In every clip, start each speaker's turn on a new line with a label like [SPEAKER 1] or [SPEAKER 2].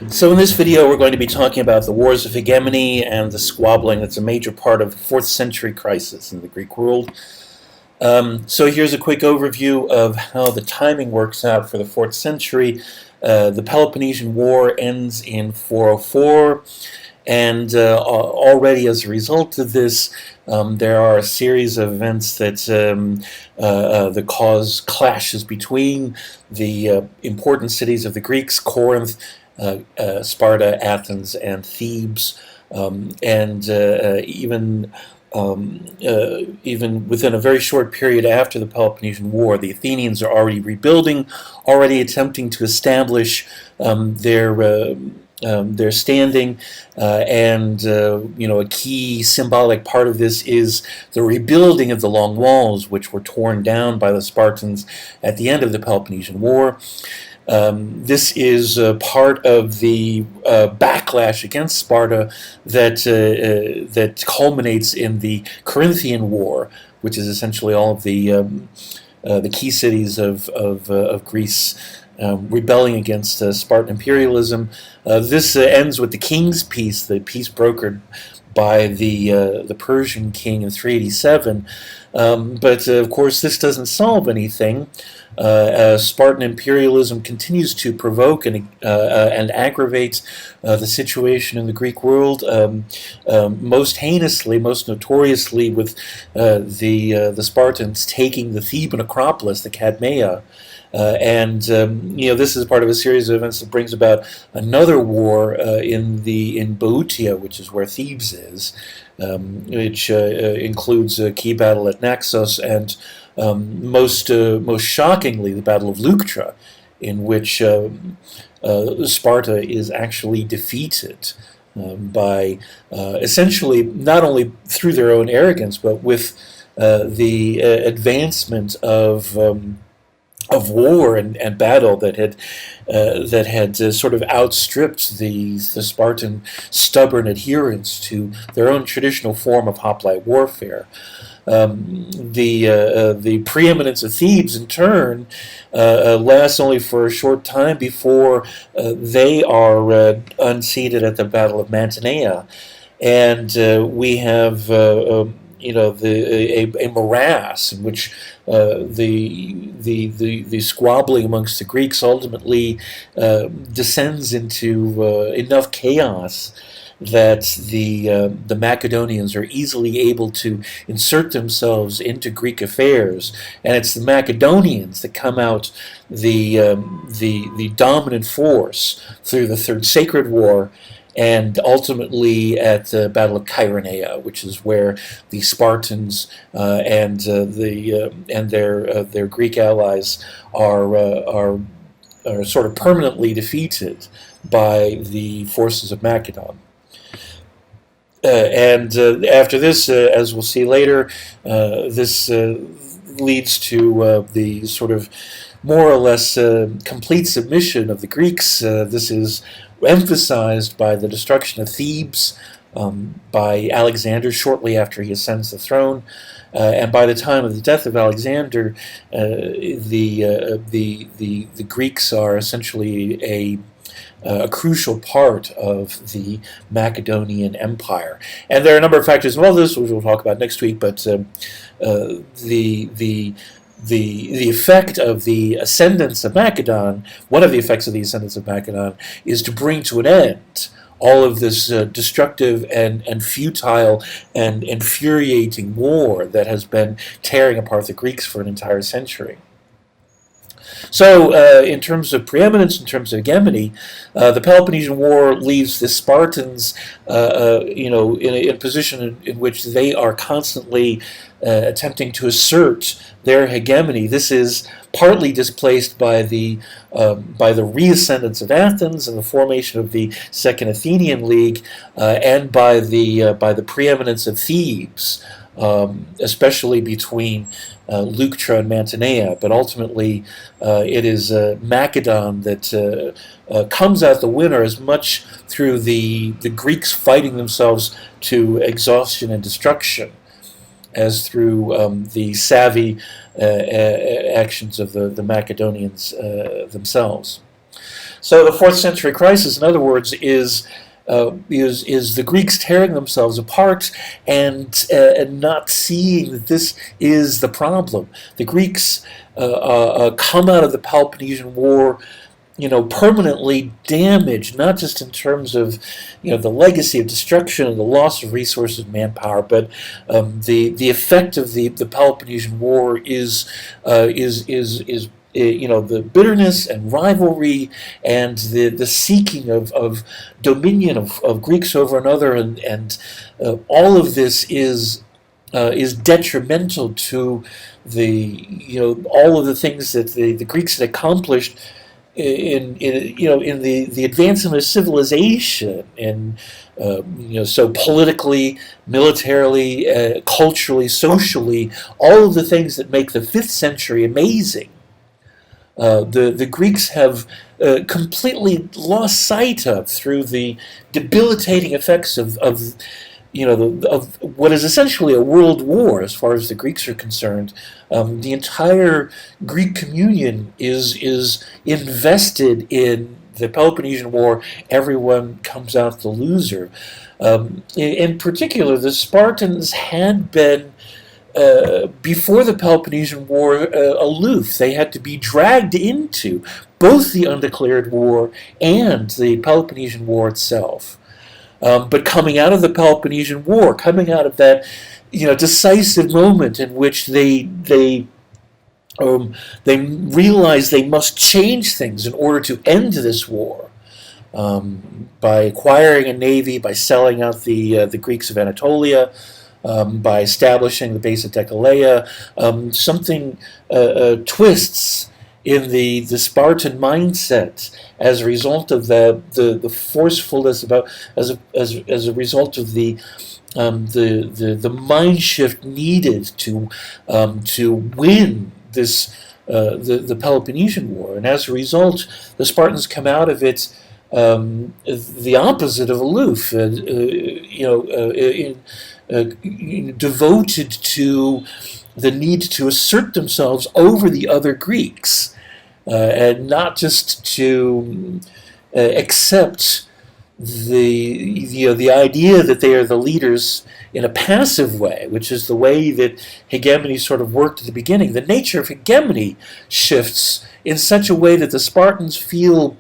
[SPEAKER 1] So in this video we're going to be talking about the wars of hegemony and the squabbling that's a major part of the 4th century crisis in the Greek world. So here's a quick overview of how the timing works out for the 4th century. The Peloponnesian War ends in 404, and already as a result of this, there are a series of events that cause clashes between the important cities of the Greeks: Corinth, Sparta, Athens, and Thebes, and even within a very short period after the Peloponnesian War, the Athenians are already rebuilding, already attempting to establish their standing, and a key symbolic part of this is the rebuilding of the Long Walls, which were torn down by the Spartans at the end of the Peloponnesian War. This is part of the backlash against Sparta that culminates in the Corinthian War, which is essentially all of the key cities of Greece rebelling against Spartan imperialism. This ends with the King's Peace, the peace brokered by the Persian king in 387. But of course, this doesn't solve anything. Spartan imperialism continues to provoke and aggravate the situation in the Greek world, most heinously, most notoriously, with the Spartans taking the Theban Acropolis, the Cadmea. This is part of a series of events that brings about another war in Boeotia, which is where Thebes is, which includes a key battle at Naxos and most shockingly the Battle of Leuctra, in which Sparta is actually defeated by essentially not only through their own arrogance, but with the advancement of war and battle that had sort of outstripped the Spartan stubborn adherence to their own traditional form of hoplite warfare. The preeminence of Thebes, in turn, lasts only for a short time before they are unseated at the Battle of Mantinea, and we have a morass in which the squabbling amongst the Greeks ultimately descends into enough chaos that the Macedonians are easily able to insert themselves into Greek affairs, and it's the Macedonians that come out the dominant force through the Third Sacred War, and ultimately at the Battle of Chaeronea, which is where the Spartans and their Greek allies are sort of permanently defeated by the forces of Macedon. After this, as we'll see later, this leads to the sort of more or less complete submission of the Greeks. This is emphasized by the destruction of Thebes by Alexander shortly after he ascends the throne. And by the time of the death of Alexander, the Greeks are essentially a crucial part of the Macedonian Empire. And there are a number of factors involved in this, which we'll talk about next week, but the effect of the ascendance of Macedon, one of the effects of the ascendance of Macedon, is to bring to an end all of this destructive and futile and infuriating war that has been tearing apart the Greeks for an entire century. So, in terms of preeminence, in terms of hegemony, the Peloponnesian War leaves the Spartans, in a position in which they are constantly attempting to assert their hegemony. This is partly displaced by the reascendance of Athens and the formation of the Second Athenian League, and by the preeminence of Thebes, especially between Leuctra and Mantinea, but ultimately it is Macedon that comes out the winner, as much through the Greeks fighting themselves to exhaustion and destruction as through the savvy actions of the Macedonians themselves. So the fourth century crisis, in other words, is the Greeks tearing themselves apart and not seeing that this is the problem. The Greeks come out of the Peloponnesian War, permanently damaged, not just in terms of, the legacy of destruction and the loss of resources and manpower, but the effect of the Peloponnesian War is the bitterness and rivalry and the seeking of dominion of Greeks over another, and all of this is detrimental to all of the things that the Greeks had accomplished in the advancement of civilization, and so politically, militarily, culturally, socially, all of the things that make the 5th century amazing. The Greeks have completely lost sight of through the debilitating effects of what is essentially a world war as far as the Greeks are concerned. The entire Greek communion is invested in the Peloponnesian War. Everyone comes out the loser. In particular, the Spartans had been, before the Peloponnesian War, aloof. They had to be dragged into both the undeclared war and the Peloponnesian War itself. But coming out of the Peloponnesian War, coming out of that, decisive moment in which they realized they must change things in order to end this war, by acquiring a navy, by selling out the Greeks of Anatolia, by establishing the base of Decelea, something twists in the Spartan mindset as a result of the forcefulness as a result of the mind shift needed to win this the Peloponnesian War, and as a result, the Spartans come out of it the opposite of aloof, devoted to the need to assert themselves over the other Greeks, and not just to accept the idea that they are the leaders in a passive way, which is the way that hegemony sort of worked at the beginning. The nature of hegemony shifts in such a way that the Spartans feel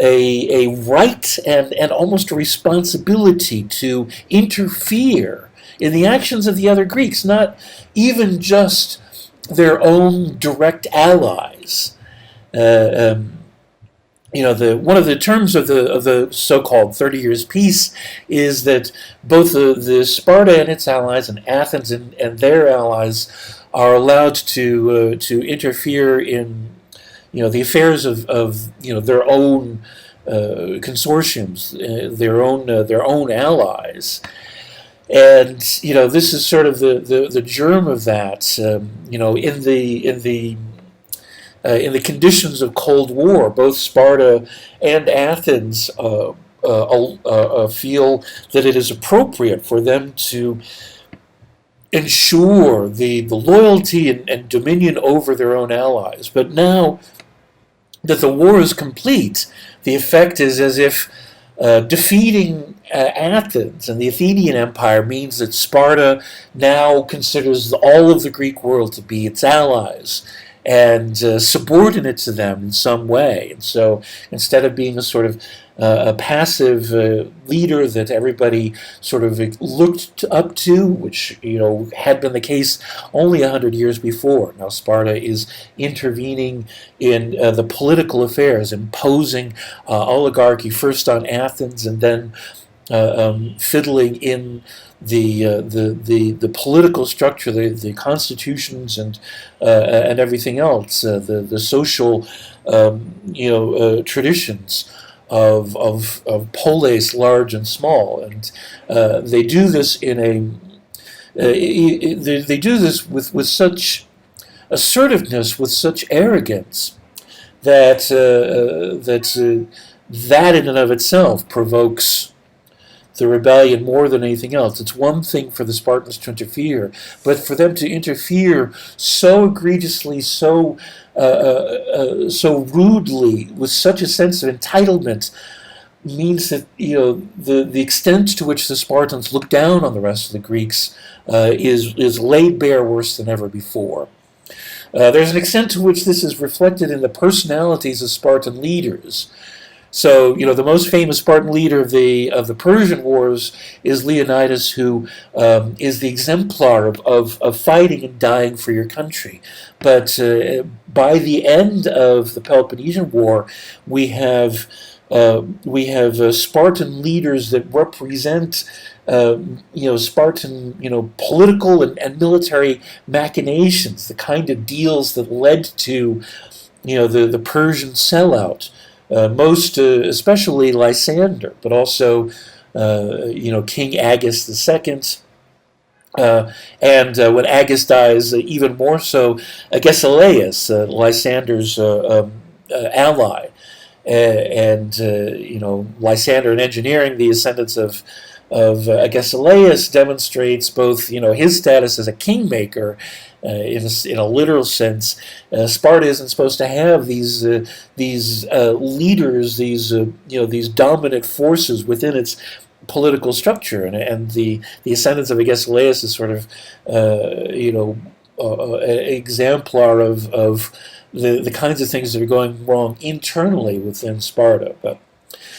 [SPEAKER 1] a right and almost a responsibility to interfere in the actions of the other Greeks, not even just their own direct allies. One of the terms of the so-called 30 Years' Peace is that both the Sparta and its allies, and Athens and their allies, are allowed to interfere in the affairs of their own consortiums, their own allies. And this is sort of the germ of that. In the conditions of Cold War, both Sparta and Athens feel that it is appropriate for them to ensure the loyalty and dominion over their own allies. But now that the war is complete, the effect is as if defeating Athens and the Athenian Empire means that Sparta now considers all of the Greek world to be its allies and subordinate to them in some way. And so instead of being a sort of a passive leader that everybody sort of looked up to, which had been the case only 100 years before, now Sparta is intervening in the political affairs, imposing oligarchy first on Athens, and then fiddling in the political structure, the constitutions, and everything else, the social traditions of polis, large and small, and they do this they do this with such assertiveness, with such arrogance, that in and of itself provokes the rebellion more than anything else. It's one thing for the Spartans to interfere, but for them to interfere so egregiously, so rudely, with such a sense of entitlement, means that the extent to which the Spartans look down on the rest of the Greeks is laid bare worse than ever before. There's an extent to which this is reflected in the personalities of Spartan leaders. So, the most famous Spartan leader of the Persian Wars is Leonidas, who is the exemplar of fighting and dying for your country. But by the end of the Peloponnesian War, we have Spartan leaders that represent Spartan political and military machinations, the kind of deals that led to the Persian sellout. Most especially Lysander, but also King Agus II. And when Agus dies, even more so, Agesilaus, Lysander's ally. Lysander in engineering the ascendance of Agesilaus demonstrates both his status as a kingmaker in a literal sense. Sparta isn't supposed to have these leaders, these dominant forces within its political structure, and the ascendance of Agesilaus is sort of an exemplar of the kinds of things that are going wrong internally within Sparta.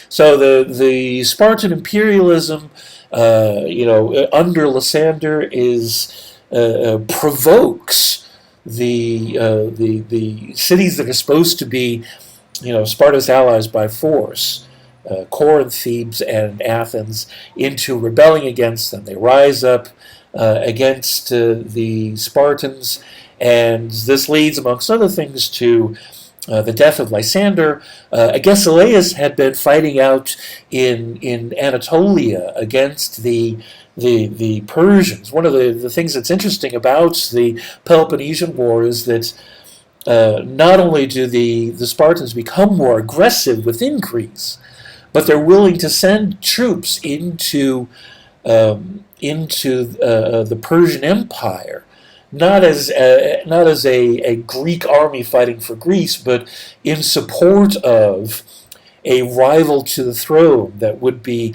[SPEAKER 1] So the Spartan imperialism, under Lysander provokes the cities that are supposed to be, Sparta's allies by force, Corinth, Thebes, and Athens, into rebelling against them. They rise up against the Spartans, and this leads, amongst other things, to the death of Lysander. Agesilaus had been fighting out in Anatolia against the Persians. One of the things that's interesting about the Peloponnesian War is that not only do the Spartans become more aggressive within Greece, but they're willing to send troops into the Persian Empire, not as a Greek army fighting for Greece, but in support of a rival to the throne that would be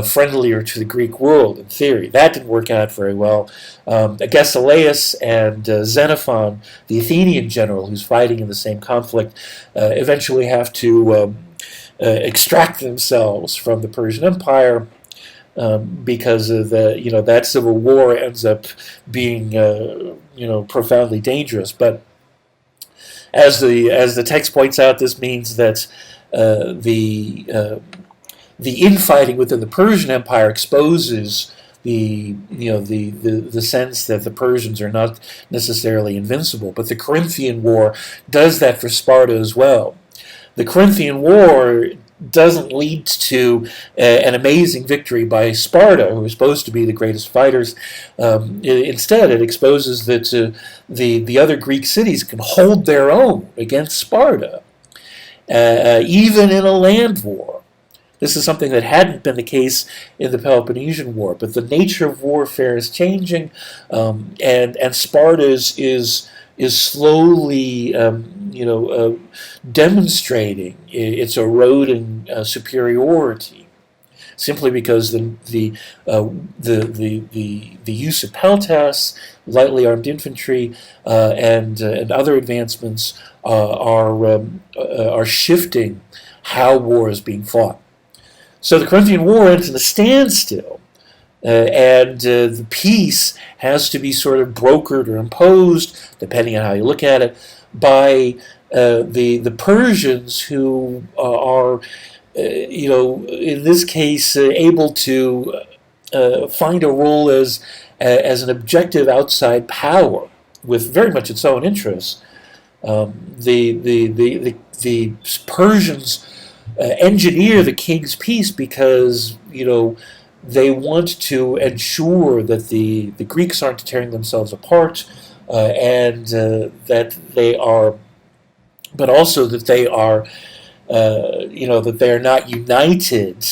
[SPEAKER 1] friendlier to the Greek world, in theory. That didn't work out very well. Agesilaus and Xenophon, the Athenian general who's fighting in the same conflict, eventually have to extract themselves from the Persian Empire, because of that civil war ends up being profoundly dangerous. But as the text points out, this means that the infighting within the Persian Empire exposes the sense that the Persians are not necessarily invincible. But the Corinthian War does that for Sparta as well. The Corinthian War doesn't lead to an amazing victory by Sparta, who is supposed to be the greatest fighters. Instead, it exposes that the other Greek cities can hold their own against Sparta, even in a land war. This is something that hadn't been the case in the Peloponnesian War, but the nature of warfare is changing, and Sparta is slowly, demonstrating its eroding superiority, simply because the use of peltasts, lightly armed infantry, and other advancements are shifting how war is being fought. So the Corinthian War ends in a standstill. And the peace has to be sort of brokered or imposed, depending on how you look at it, by the Persians, who are, in this case, able to find a role as an objective outside power with very much its own interests. The Persians engineer the king's peace because they want to ensure that the Greeks aren't tearing themselves apart, and that they are, but also that they are, that they are not united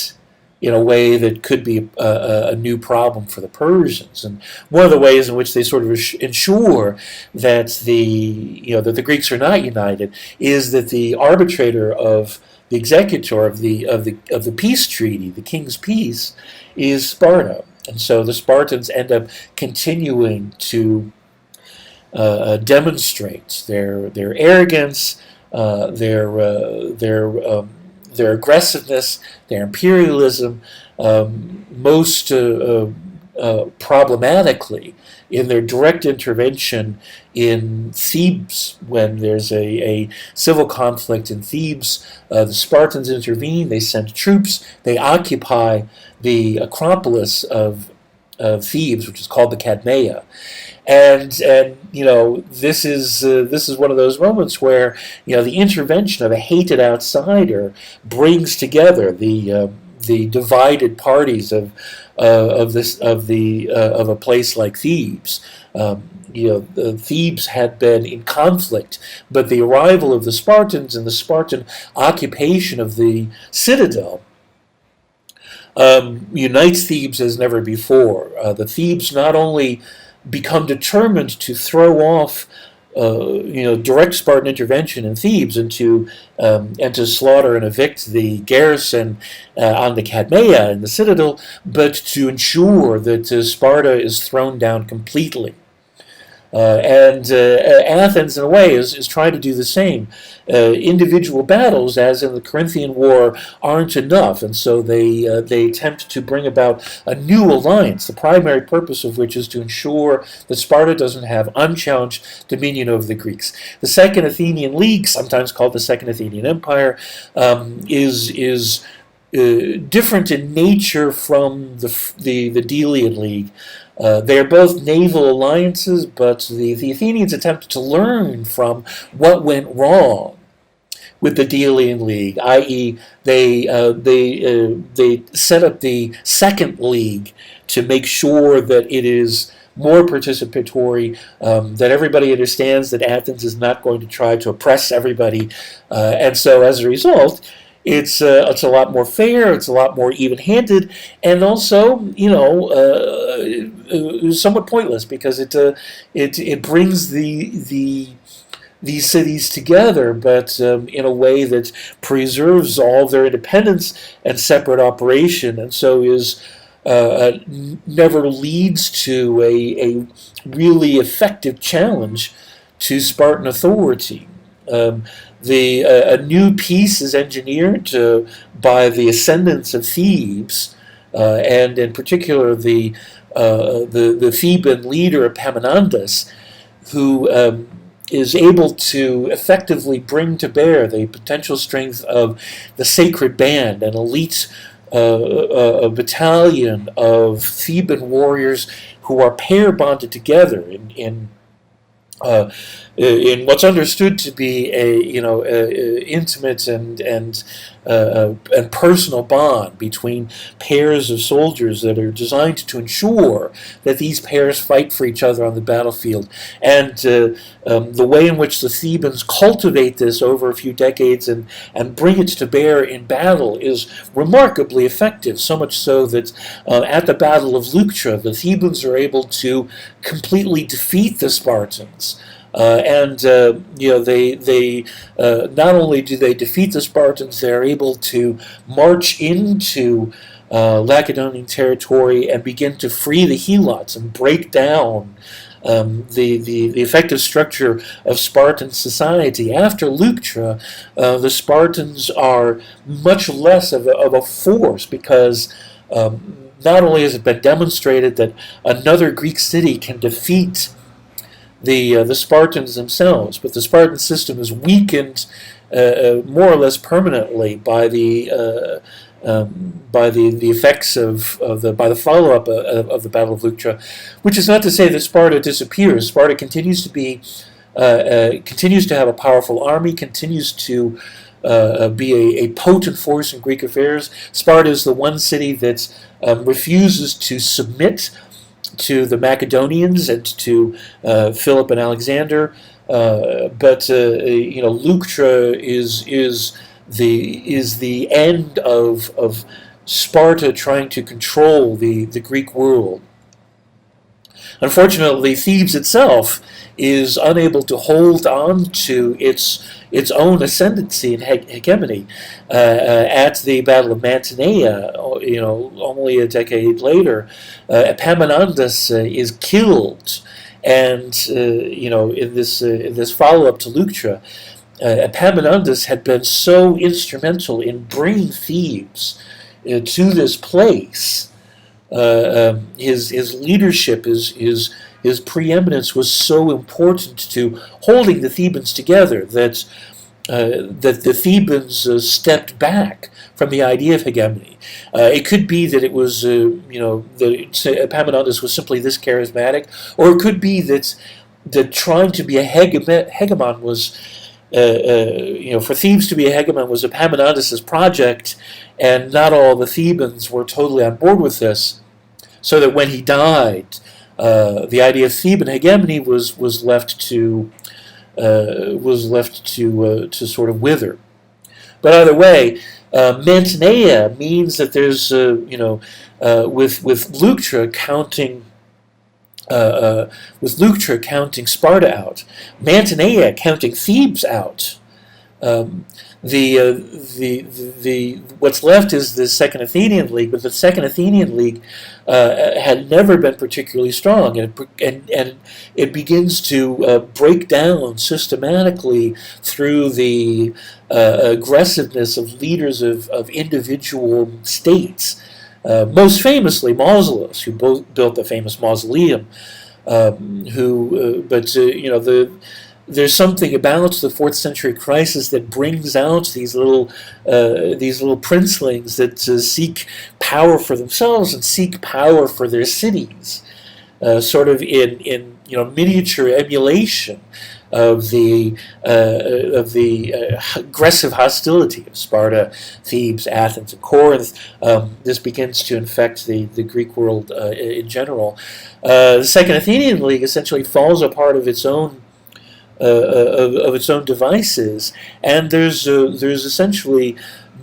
[SPEAKER 1] in a way that could be a new problem for the Persians. And one of the ways in which they sort of ensure that that the Greeks are not united is that the arbitrator of the executor of the peace treaty, the king's peace, is Sparta. And so the Spartans end up continuing to demonstrate their arrogance, their aggressiveness, their imperialism, most problematically in their direct intervention in Thebes. When there's a civil conflict in Thebes, the Spartans intervene, they send troops, they occupy the Acropolis of Thebes, which is called the Cadmea. And this is one of those moments where the intervention of a hated outsider brings together the divided parties of a place like Thebes. Thebes had been in conflict, but the arrival of the Spartans and the Spartan occupation of the citadel unites Thebes as never before. The Thebes not only become determined to throw off, direct Spartan intervention in Thebes and to slaughter and evict the garrison on the Cadmea in the citadel, but to ensure that Sparta is thrown down completely. Athens, in a way, is trying to do the same. Individual battles, as in the Corinthian War, aren't enough, and so they attempt to bring about a new alliance, the primary purpose of which is to ensure that Sparta doesn't have unchallenged dominion over the Greeks. The Second Athenian League, sometimes called the Second Athenian Empire, is different in nature from the Delian League. They are both naval alliances, but the Athenians attempted to learn from what went wrong with the Delian League, i.e., they set up the Second League to make sure that it is more participatory, that everybody understands that Athens is not going to try to oppress everybody, and so as a result, it's a lot more fair, it's a lot more even-handed, and also, somewhat pointless because it brings these cities together, but in a way that preserves all their independence and separate operation, and so is never leads to a really effective challenge to Spartan authority. A new peace is engineered by the ascendance of Thebes, and in particular the Theban leader Epaminondas, who is able to effectively bring to bear the potential strength of the sacred band, an elite a battalion of Theban warriors who are pair bonded together in what's understood to be a intimate and personal bond between pairs of soldiers that are designed to ensure that these pairs fight for each other on the battlefield. And the way in which the Thebans cultivate this over a few decades and bring it to bear in battle is remarkably effective, so much so that at the Battle of Leuctra, the Thebans are able to completely defeat the Spartans. They not only do they defeat the Spartans, they're able to march into Lacedaemonian territory and begin to free the Helots and break down the effective structure of Spartan society. After Leuctra, the Spartans are much less of a force because not only has it been demonstrated that another Greek city can defeat the Spartans themselves, but the Spartan system is weakened more or less permanently by the effects by the follow-up of the Battle of Leuctra, which is not to say that Sparta disappears. Sparta continues to have a powerful army, continues to be a potent force in Greek affairs. Sparta is the one city that refuses to submit to the Macedonians and to Philip and Alexander, but Leuctra is the end of Sparta trying to control the Greek world. Unfortunately, Thebes itself is unable to hold on to its own ascendancy and hegemony. At the Battle of Mantinea, only a decade later, Epaminondas is killed, and in this follow-up to Leuctra, Epaminondas had been so instrumental in bringing Thebes to this place. His leadership, his preeminence was so important to holding the Thebans together that the Thebans stepped back from the idea of hegemony. It could be that it was, that Epaminondas was simply this charismatic, or it could be that trying to be a hegemon was, for Thebes to be a hegemon was Epaminondas' project, and not all the Thebans were totally on board with this, so that when he died, the idea of Theban hegemony was left to sort of wither. But either way, Mantinea means that there's with Leuctra counting Sparta out, Mantinea counting Thebes out. What's left is the Second Athenian League, but the Second Athenian League had never been particularly strong, and it begins to break down systematically through the aggressiveness of leaders of individual states. Most famously, Mausolus, who built the famous mausoleum, there's something about the 4th century crisis that brings out these little princelings that seek power for themselves and seek power for their cities, sort of in miniature emulation of the aggressive hostility of Sparta, Thebes, Athens, and Corinth. This begins to infect the Greek world in general. The Second Athenian League essentially falls apart of its own devices, and there's essentially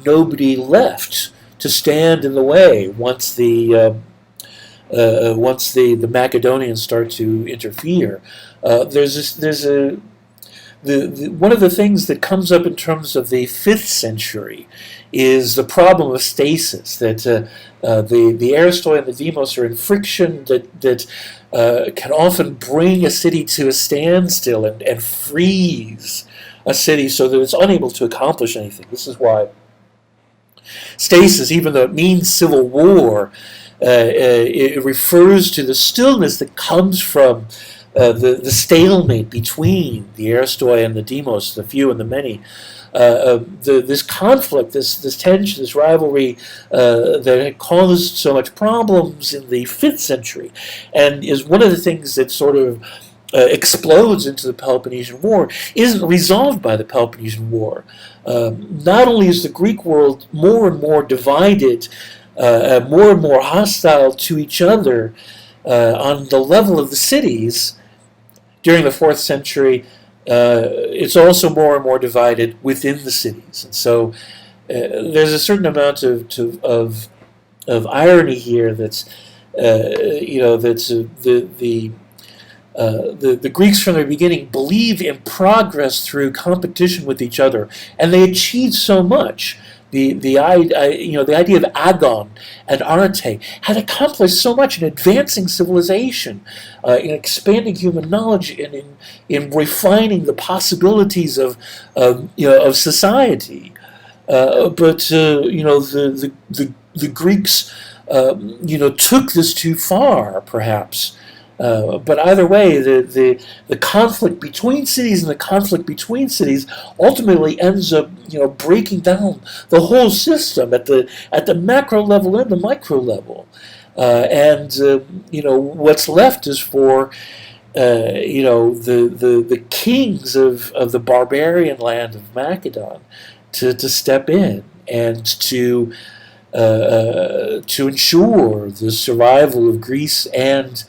[SPEAKER 1] nobody left to stand in the way once the Macedonians start to interfere. One of the things that comes up in terms of the 5th century is the problem of stasis, that the Aristoi and the Demos are in friction that can often bring a city to a standstill and freeze a city so that it's unable to accomplish anything. This is why stasis, even though it means civil war, it refers to the stillness that comes from the stalemate between the Aristoi and the Demos, the few and the many. This conflict, this tension, this rivalry that had caused so much problems in the 5th century, and is one of the things that sort of explodes into the Peloponnesian War, isn't resolved by the Peloponnesian War. Not only is the Greek world more and more divided, more and more hostile to each other on the level of the cities during the 4th century, it's also more and more divided within the cities, and so there's a certain amount of irony here. That's the Greeks from the beginning believe in progress through competition with each other, and they achieved so much. The idea of agon and arte had accomplished so much in advancing civilization, in expanding human knowledge, and in refining the possibilities of society. But the Greeks took this too far, perhaps. But either way, the conflict between cities and the conflict between cities ultimately ends up breaking down the whole system at the macro level and the micro level, and what's left is for the kings of the barbarian land of Macedon to step in and to ensure the survival of Greece and,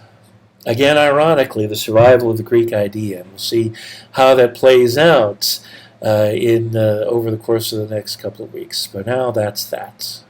[SPEAKER 1] again, ironically, the survival of the Greek idea. And we'll see how that plays out over the course of the next couple of weeks. But now that's that.